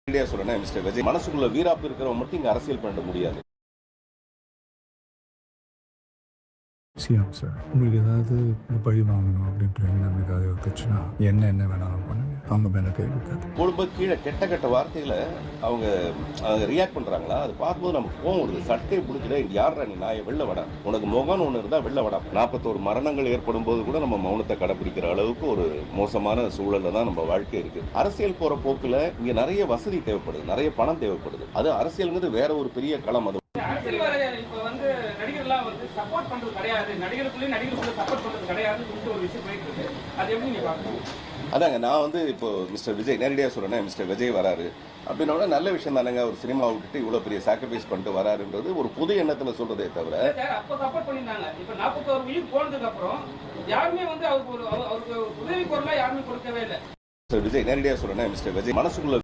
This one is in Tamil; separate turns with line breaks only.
நேரடியா சொல்றேன் மிஸ்டர் விஜய் மனசுக்குள்ள வீராப்பு இருக்கிறவங்க மட்டும் இங்க அரசியல் பண்ண முடியாது.
சிஎம் சார், உங்களுக்கு ஏதாவது பழி வாங்கணும் அப்படின்ற எண்ணம் ஏதாவது இருந்துச்சுன்னா என்ன வேணாலும் பண்ணுங்க. அவங்க மேலே கை வைக்காது.
போடும்போது கீழே கெட்ட வார்த்தைகளை அவங்க ரியாக்ட் பண்றாங்களா, அது பார்க்கும்போது நமக்கு கோவம் வருது. சட்டையை பிடிச்சிட யாரா நீ நாயை வெளில வடா, உனக்கு முகம்னு ஒன்று இருந்தால் வெளில வடா. 41 மரணங்கள் ஏற்படும் போது கூட நம்ம மௌனத்தை கடைப்பிடிக்கிற அளவுக்கு ஒரு மோசமான சூழல்ல தான் நம்ம வாழ்க்கை இருக்கு. அரசியல் போற போக்குல இங்க நிறைய வசதி தேவைப்படுது, நிறைய பணம் தேவைப்படுது. அது அரசியல்ங்கிறது வேற ஒரு பெரிய களம். அது
இப்ப வந்து நடிகர்லாம் வந்து சப்போர்ட் பண்றது கிடையாது, நடிகர்களுக்குள்ள சப்போர்ட் பண்றது கிடையாதுன்னு ஒரு விஷயம் போயிட்டு இருக்கு. அது எப்படி நீங்க பாக்குறீங்க?
அதாங்க நான் வந்து இப்போ மிஸ்டர் விஜய் நேரடியாக சொல்றேன், மிஸ்டர் விஜய் வராரு அப்படின்னா நல்ல விஷயம் தானேங்க. ஒரு சினிமா விட்டுட்டு இவ்வளோ பெரிய சாக்ரிஃபைஸ் பண்ணிட்டு வராருன்றது ஒரு புது எண்ணத்தில் சொல்றதே தவிர,
அப்போ சப்போர்ட் பண்ணியிருந்தாங்க. இப்போ 41 உயிர் போனதுக்கு அப்புறம் யாருமே வந்து அவருக்கு உதவி குரலா யாருமே கொடுக்கவே இல்லை.
மிஸ்டர் விஜய் நேரடியாக சொல்றேன், மிஸ்டர் விஜய் மனசுக்குள்ள